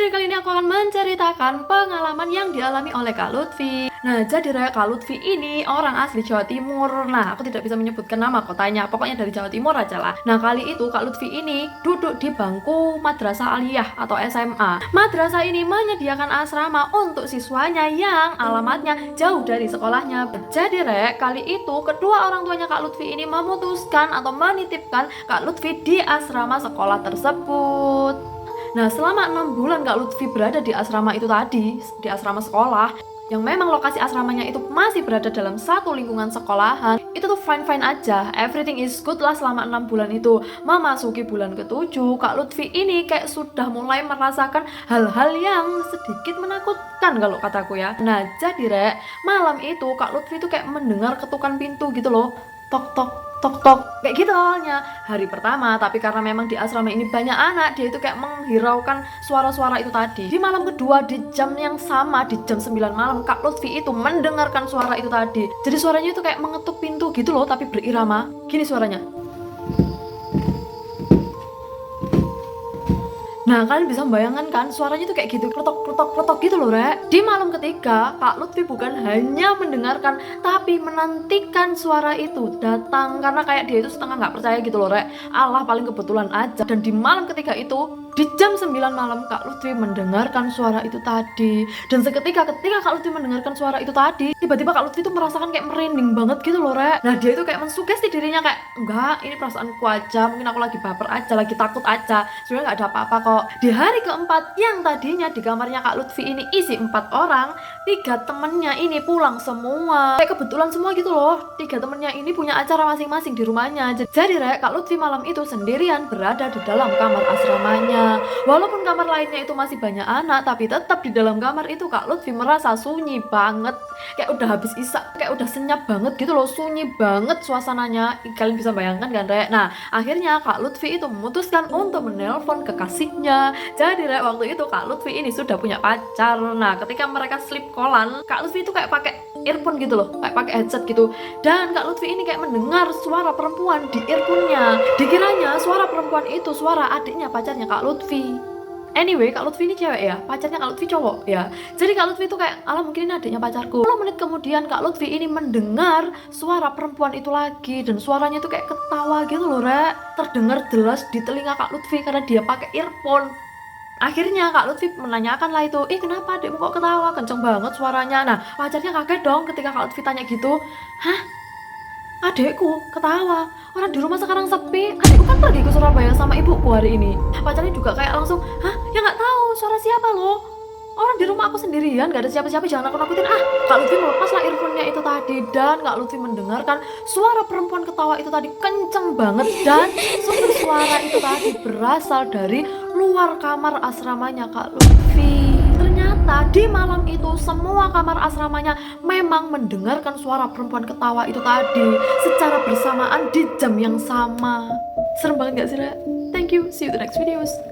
Jadi kali ini aku akan menceritakan pengalaman yang dialami oleh Kak Lutfi. Nah, jadi Kak Lutfi ini orang asli Jawa Timur. Nah, aku tidak bisa menyebutkan nama kotanya, pokoknya dari Jawa Timur aja lah. Nah, kali itu Kak Lutfi ini duduk di bangku Madrasah Aliyah atau SMA. Madrasah ini menyediakan asrama untuk siswanya yang alamatnya jauh dari sekolahnya. Jadi kali itu kedua orang tuanya Kak Lutfi ini memutuskan atau menitipkan Kak Lutfi di asrama sekolah tersebut. Nah, selama 6 bulan Kak Lutfi berada di asrama itu tadi, di asrama sekolah, yang memang lokasi asramanya itu masih berada dalam satu lingkungan sekolahan, itu tuh fine-fine aja, everything is good lah selama 6 bulan itu. Memasuki bulan ke-7, Kak Lutfi ini kayak sudah mulai merasakan hal-hal yang sedikit menakutkan kalau kataku ya. Nah, jadi malam itu Kak Lutfi itu kayak mendengar ketukan pintu gitu loh, tok tok tok tok kayak gitu awalnya hari pertama, tapi karena memang di asrama ini banyak anak, dia itu kayak menghiraukan suara-suara itu tadi. Di malam kedua di jam yang sama, di jam 9 malam, Kak Lutfi itu mendengarkan suara itu tadi. Jadi suaranya itu kayak mengetuk pintu gitu loh, tapi berirama gini suaranya. Nah, kalian bisa membayangkan kan suaranya tuh kayak gitu, kletok gitu loh, Di malam ketiga, Kak Lutfi bukan hanya mendengarkan, tapi menantikan suara itu datang, karena kayak dia itu setengah nggak percaya gitu loh, Allah paling kebetulan aja. Dan di malam ketiga itu, di jam 9 malam, Kak Lutfi mendengarkan suara itu tadi. Dan ketika Kak Lutfi mendengarkan suara itu tadi, tiba-tiba Kak Lutfi tuh merasakan kayak merinding banget gitu loh, Nah, dia itu kayak mensugesti dirinya kayak, enggak, ini perasaanku aja, mungkin aku lagi baper aja, lagi takut aja, sebenarnya nggak ada apa-apa kok. Di hari keempat, yang tadinya di kamarnya Kak Lutfi ini isi 4 orang, 3 temennya ini pulang semua. Kayak kebetulan semua gitu loh, 3 temennya ini punya acara masing-masing di rumahnya. Jadi Kak Lutfi malam itu sendirian berada di dalam kamar asramanya. Walaupun kamar lainnya itu masih banyak anak, tapi tetap di dalam kamar itu Kak Lutfi merasa sunyi banget. Kayak udah habis isak, kayak udah senyap banget gitu loh, sunyi banget suasananya. Kalian bisa bayangkan kan, Nah, akhirnya Kak Lutfi itu memutuskan untuk menelpon kekasihnya. Jadi waktu itu Kak Lutfi ini sudah punya pacar. Nah, ketika mereka sleep callan, Kak Lutfi itu kayak pakai earphone gitu loh, kayak pakai headset gitu. Dan Kak Lutfi ini kayak mendengar suara perempuan di earphone-nya. Dikiranya suara perempuan itu suara adiknya pacarnya Kak Lutfi. Anyway, Kak Lutfi ini cewek ya, pacarnya Kak Lutfi cowok ya. Jadi Kak Lutfi itu kayak, alah mungkin ini adiknya pacarku. 10 menit kemudian Kak Lutfi ini mendengar suara perempuan itu lagi. Dan suaranya itu kayak ketawa gitu loh, terdengar jelas di telinga Kak Lutfi karena dia pakai earphone. Akhirnya Kak Lutfi menanyakan lah itu, kenapa adikmu kok ketawa, kenceng banget suaranya. Nah, pacarnya kaget dong ketika Kak Lutfi tanya gitu. Hah? Adekku ketawa, orang di rumah sekarang sepi, adekku kan pergi ke Surabaya sama ibuku hari ini. Pacarnya juga kayak langsung, hah? Ya nggak tahu, suara siapa loh? Orang di rumah aku sendirian, gak ada siapa-siapa, jangan nakut-nakutin. Kak Lutfi melepaslah earphone-nya itu tadi. Dan Kak Lutfi mendengarkan suara perempuan ketawa itu tadi kenceng banget. Dan sumber suara itu tadi berasal dari luar kamar asramanya Kak Lutfi. Ternyata di malam itu semua kamar asramanya memang mendengarkan suara perempuan ketawa itu tadi secara bersamaan di jam yang sama. Serem banget gak sih, Thank you, see you the next videos.